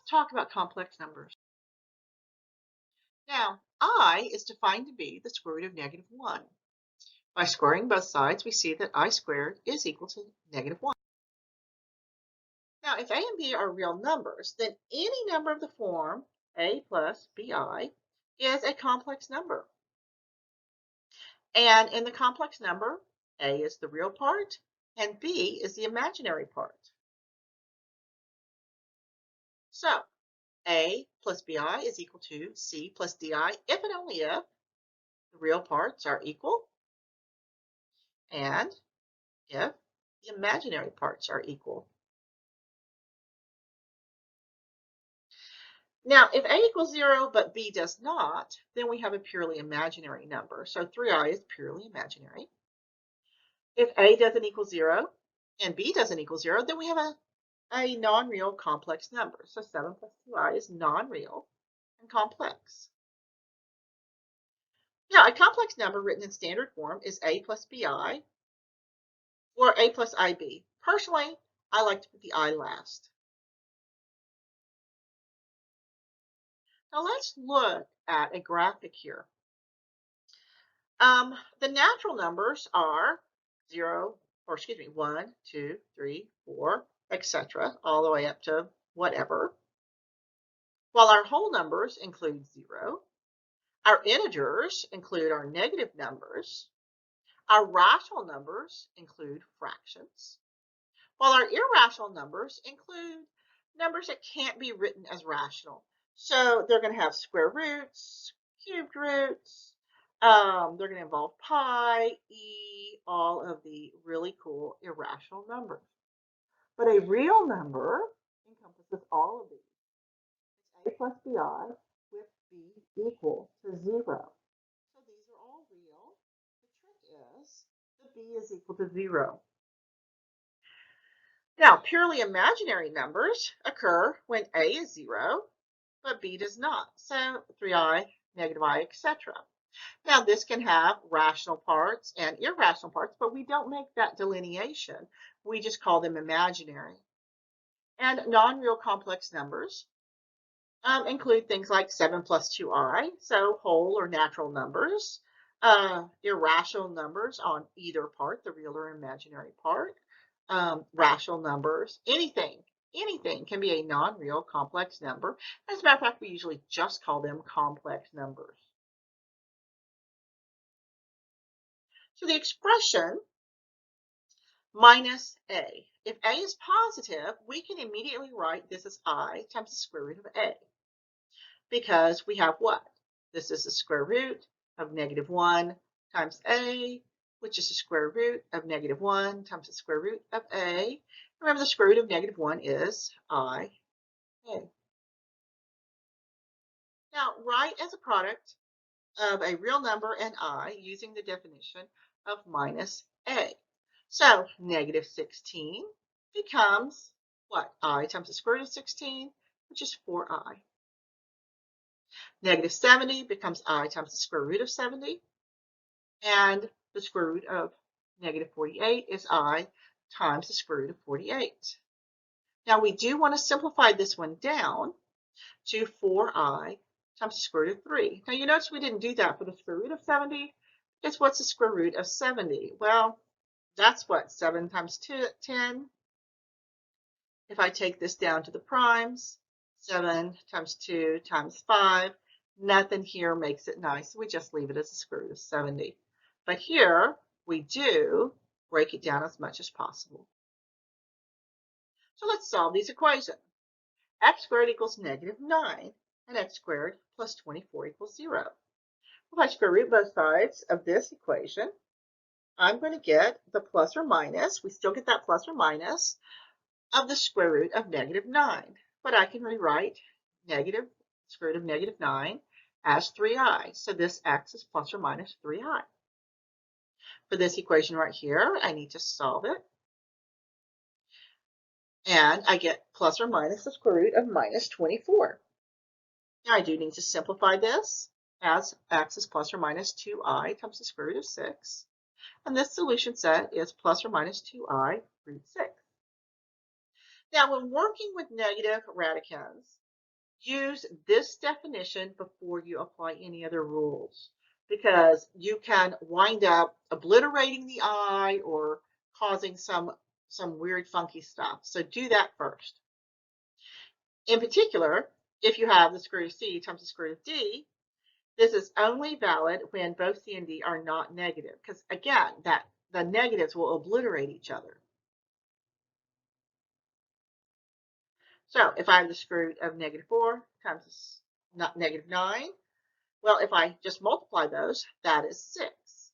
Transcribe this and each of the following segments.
talk about complex numbers. Now, I is defined to be the square root of -1. By squaring both sides, we see that I squared is equal to -1. Now, if a and b are real numbers, then any number of the form a plus bi is a complex number. And in the complex number, a is the real part and b is the imaginary part. So, a plus bi is equal to c plus di if and only if the real parts are equal and if the imaginary parts are equal. Now, if a equals 0 but b does not, then we have a purely imaginary number. So 3i is purely imaginary. If a doesn't equal 0 and b doesn't equal 0, then we have a non-real complex number. So 7 plus 2i is non-real and complex. Now, a complex number written in standard form is a plus bi or a plus ib. Personally, I like to put the I last. Now let's look at a graphic here. The natural numbers are 1, 2, 3, 4, etc., all the way up to whatever. While our whole numbers include 0, our integers include our negative numbers, our rational numbers include fractions, while our irrational numbers include numbers that can't be written as rational. So they're going to have square roots, cubed roots, they're going to involve pi, e, all of the really cool irrational numbers. But a real number encompasses all of these. It's a plus bi with b equal to 0. So these are all real. The trick is that b is equal to 0. Now, purely imaginary numbers occur when a is 0, but b does not. So 3i, negative I, etc. Now, this can have rational parts and irrational parts, but we don't make that delineation. We just call them imaginary. And non-real complex numbers include things like 7 plus 2i, so whole or natural numbers, irrational numbers on either part, the real or imaginary part, rational numbers, anything can be a non-real complex number. As a matter of fact, we usually just call them complex numbers. So the expression minus a. If a is positive, we can immediately write this as I times the square root of a. Because we have what? This is the square root of -1 times a, which is the square root of -1 times the square root of a. Remember, the square root of -1 is I a. Now, write as a product of a real number and I using the definition of minus a. So -16 becomes what? I times the square root of 16, which is 4i. -70 becomes I times the square root of 70. And the square root of -48 is I times the square root of 48. Now we do want to simplify this one down to 4i times the square root of 3. Now you notice we didn't do that for the square root of 70. Guess what's the square root of 70? Well, that's what, 7 times 10. If I take this down to the primes, 7 times 2 times 5, nothing here makes it nice. We just leave it as the square root of 70. But here, we do break it down as much as possible. So let's solve these equations. X squared equals -9, and x squared plus 24 equals 0. If I square root both sides of this equation, I'm going to get the plus or minus. We still get that plus or minus of the square root of -9. But I can rewrite negative square root of -9 as 3i. So this x is plus or minus 3i. For this equation right here, I need to solve it. And I get plus or minus the square root of -24. Now I do need to simplify this as x is plus or minus 2i times the square root of 6. And this solution set is plus or minus 2i root 6. Now when working with negative radicands, use this definition before you apply any other rules, because you can wind up obliterating the I or causing some weird funky stuff. So do that first. In particular, if you have the square root of C times the square root of D, this is only valid when both C and D are not negative, because again, the negatives will obliterate each other. So if I have the square root of -4 times -9, well, if I just multiply those, that is 6.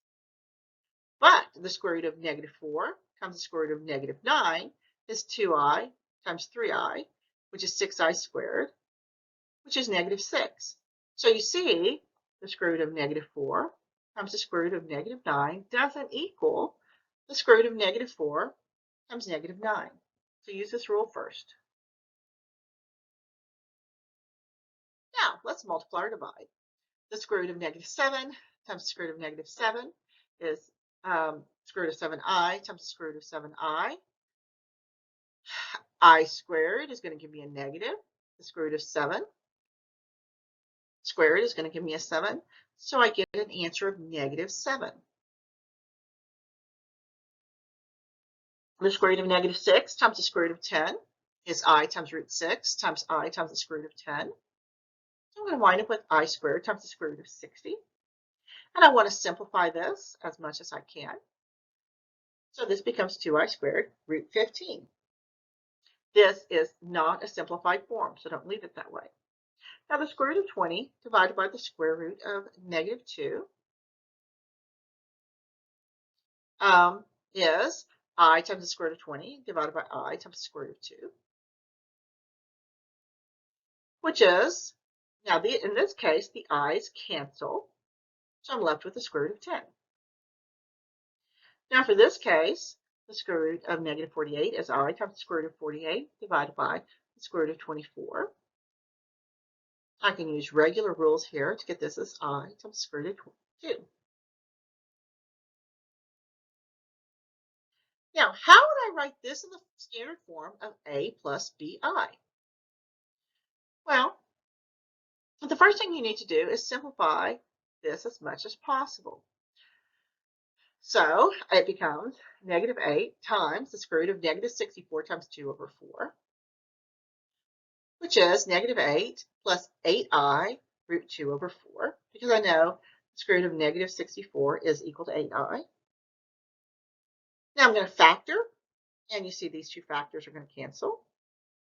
But the square root of -4 times the square root of -9 is 2i times 3i, which is 6i squared, which is -6. So you see, the square root of -4 times the square root of -9 doesn't equal the square root of -4 times -9. So use this rule first. Now, let's multiply or divide. The square root of -7 times the square root of -7 is square root of 7i times the square root of 7i. I squared is going to give me a negative. The square root of 7 squared is going to give me a 7. So I get an answer of -7. The square root of -6 times the square root of 10 is I times root 6 times I times the square root of 10. So I'm going to wind up with I squared times the square root of 60. And I want to simplify this as much as I can. So this becomes 2i squared root 15. This is not a simplified form, so don't leave it that way. Now the square root of 20 divided by the square root of -2 is I times the square root of 20 divided by I times the square root of 2, which is, now in this case, the i's cancel, so I'm left with the square root of 10. Now for this case, the square root of -48 is I times the square root of 48 divided by the square root of 24. I can use regular rules here to get this as I times the square root of 2. Now, how would I write this in the standard form of A plus BI? Well, the first thing you need to do is simplify this as much as possible. So it becomes -8 times the square root of -64 times 2 over 4, which is -8 plus 8i root 2 over 4, because I know the square root of -64 is equal to 8i. Now I'm going to factor, and you see these two factors are going to cancel.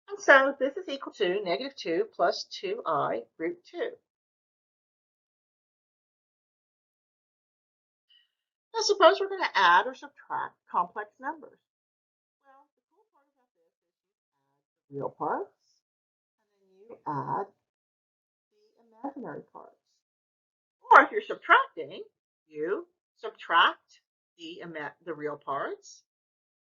And so this is equal to -2 plus 2i root 2. Now suppose we're going to add or subtract complex numbers. Well, the cool part about this is you add the real parts, and then you add the imaginary parts. Or if you're subtracting, you subtract the real parts,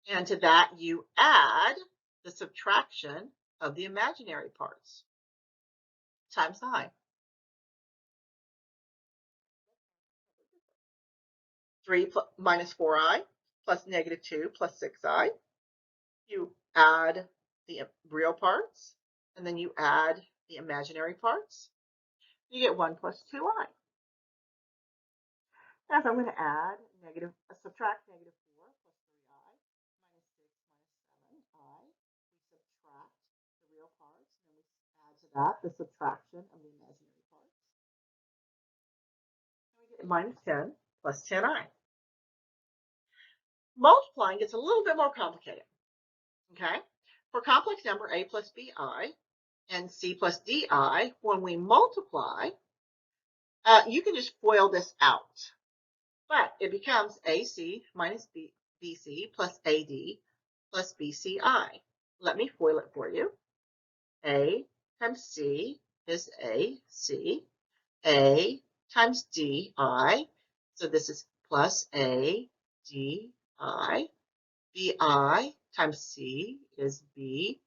and to that you add the subtraction of the imaginary parts times I. 3 minus 4i plus -2 plus 6i. You add the real parts, and then you add the imaginary parts. You get 1 plus 2i. Now, if I'm going to subtract -4 plus 3i minus 6 minus 7i, we subtract the real parts, and then we add to that the subtraction of the imaginary parts. And we get -10 plus 10i. Multiplying gets a little bit more complicated. Okay? For complex number a plus bi and c plus di, when we multiply, you can just FOIL this out. But it becomes AC minus BC plus AD plus BCI. Let me FOIL it for you. A times C is AC. A times DI. So this is plus A DI. BI times C is BCI.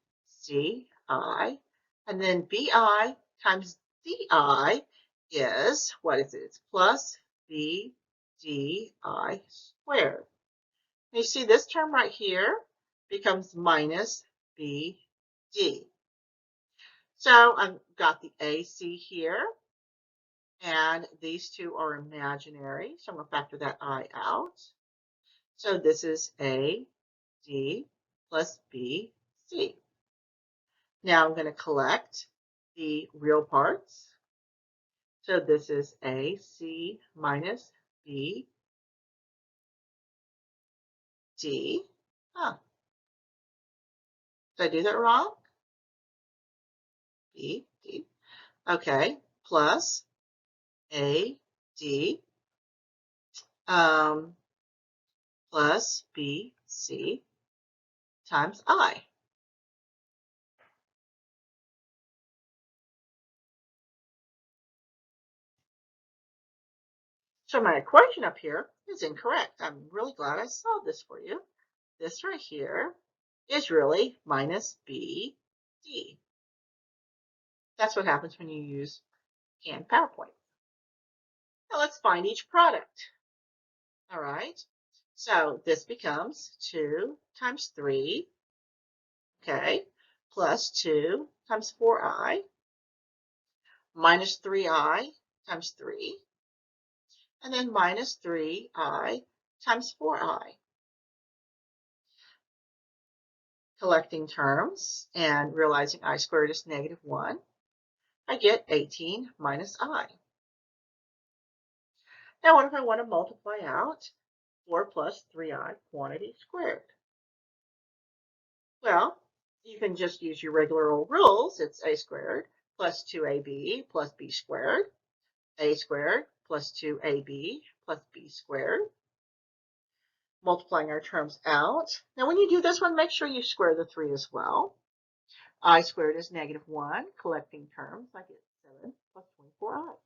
And then BI times DI is, what is it? It's plus BDI squared. And you see this term right here becomes minus BD. So I've got the AC here, and these two are imaginary. So I'm going to factor that I out. So this is AD plus BC. Now I'm going to collect the real parts. So this is AC minus BD. Huh. Did I do that wrong? BD. Okay. Plus AD plus BC times I. So my equation up here is incorrect. I'm really glad I solved this for you. This right here is really minus BD. That's what happens when you use canned PowerPoint. Now let's find each product. All right. So this becomes 2 times 3, okay, plus 2 times 4i, minus 3i times 3, and then minus 3i times 4i. Collecting terms and realizing I squared is -1, I get 18 minus I. Now what if I want to multiply out 4 plus 3i quantity squared? Well, you can just use your regular old rules. It's a squared plus 2ab plus b squared, a squared plus 2ab plus b squared. Multiplying our terms out. Now when you do this one, make sure you square the 3 as well. I squared is -1. Collecting terms, I get 7 plus 24i.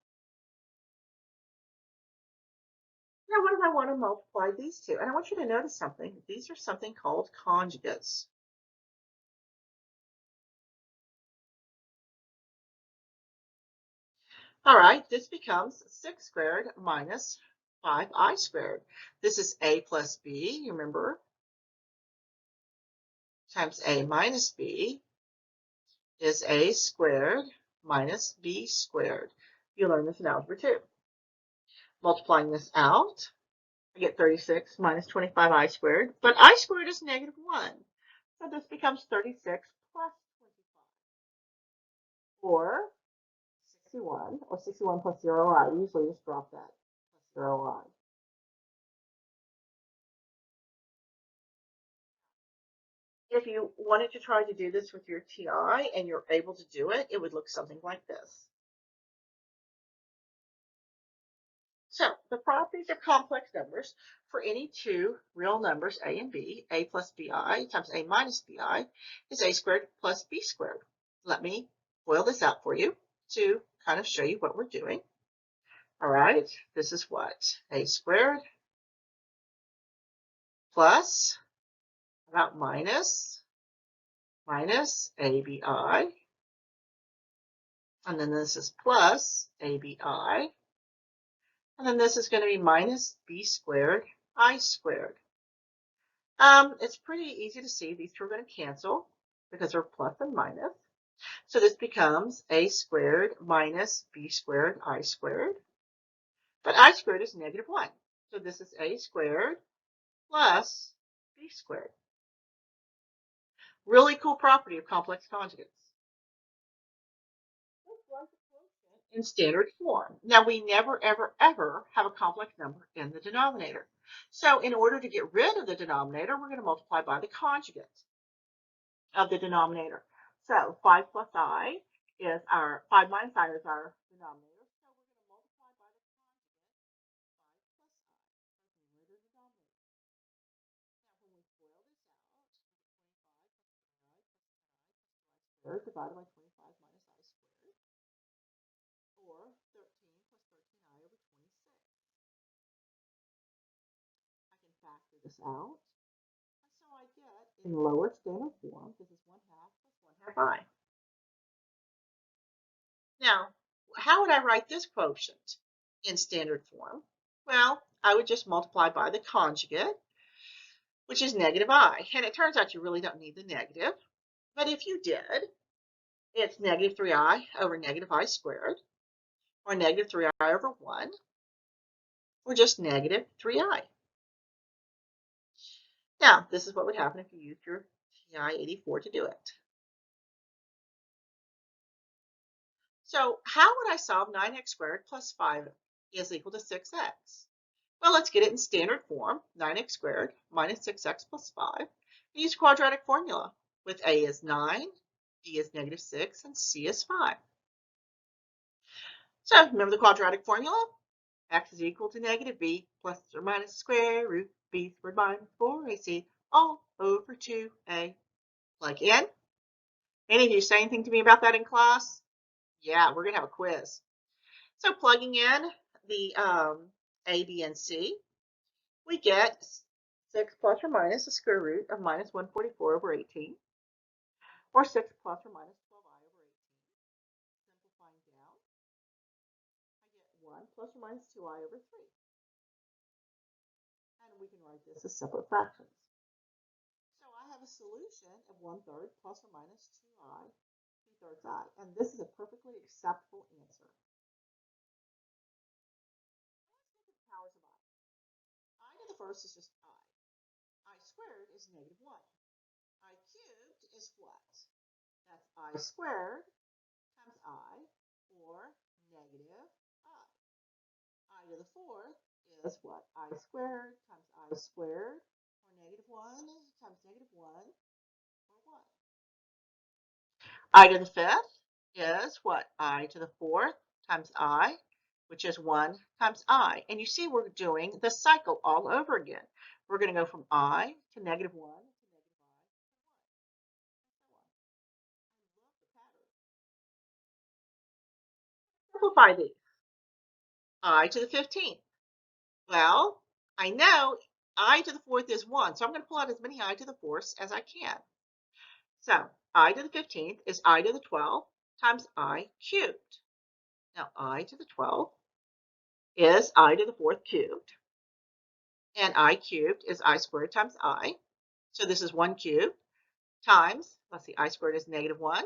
Now what if I want to multiply these two? And I want you to notice something. These are something called conjugates. All right, this becomes 6 squared minus 5i squared. This is a plus b, remember, times a minus b is a squared minus b squared. You learned this in Algebra 2. Multiplying this out, I get 36 minus 25i squared, but I squared is -1. So this becomes 36 plus 25, or 61, or 61 plus 0i. Usually just drop that, plus 0i. If you wanted to try to do this with your TI and you're able to do it, it would look something like this. So the properties of complex numbers for any two real numbers, a and b, a plus bi times a minus bi is a squared plus b squared. Let me boil this out for you to kind of show you what we're doing. All right, this is what? A squared plus, about minus abi, and then this is plus abi, and then this is going to be minus b squared I squared. It's pretty easy to see these two are going to cancel because they're plus and minus. So this becomes a squared minus b squared I squared. But I squared is -1. So this is a squared plus b squared. Really cool property of complex conjugates. In standard form. Now we never, ever, ever have a complex number in the denominator. So in order to get rid of the denominator, we're going to multiply by the conjugate of the denominator. So 5 plus I is our, 5 minus I is our denominator. So we're going to multiply by the conjugate, 5 plus I, to get rid of the denominator. Now when we FOIL this out, we get 25 plus 10I plus 10I plus 5 squared divided by 25 minus I squared, or 13 plus 13I over 26. I can factor this out. And so I get, in lower standard form, this is 1/2 plus 1/2 I. Now, how would I write this quotient in standard form? Well, I would just multiply by the conjugate, which is -I. And it turns out you really don't need the negative. But if you did, It's negative 3i over negative I squared, or negative 3i over 1, or just negative 3i. Now, this is what would happen if you used your TI-84 to do it. So how would I solve 9x squared plus 5 is equal to 6x? Well, let's get it in standard form, 9x squared minus 6x plus 5. Use quadratic formula with a is 9, b is negative 6, and c is 5. So remember the quadratic formula? X is equal to negative b plus or minus square root b squared minus 4ac all over 2a. Plug in. Any of you say anything to me about that in class? Yeah, we're going to have a quiz. So plugging in the a, b, and c, we get 6 plus or minus the square root of minus 144 over 18, or 6 plus or minus 12i over 18. Simplifying down, I get 1 plus or minus 2i over 3. And we can write this as separate fractions. So I have a solution of 1/3 plus or minus 2i, 2/3 I. And this is a perfectly acceptable answer. Let's look at the powers of I. I to the first is just I. I squared is negative 1. I cubed is what? That's I squared times I, or negative I. I to the fourth is what? I squared times I squared, or negative 1 times negative 1, or 1. I to the fifth is what? I to the fourth times I, which is 1 times I. And you see we're doing the cycle all over again. We're going to go from I to negative 1 to negative I to 1, and so on. I love the pattern. Simplify these. I to the 15th. Well, I know I to the fourth is 1, so I'm going to pull out as many I to the fourths as I can. So I to the 15th is I to the 12th times I cubed. Now I to the 12th is I to the fourth cubed, and I cubed is I squared times I. So this is 1 cubed times, let's see, I squared is negative 1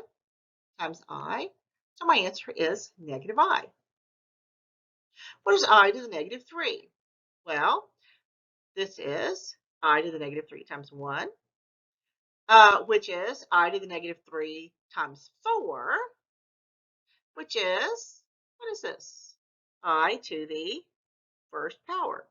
times I. So my answer is negative I. What is I to the negative 3? Well, this is I to the negative 3 times 1, which is I to the negative 3 times 4, which is, what is this? I to the first power.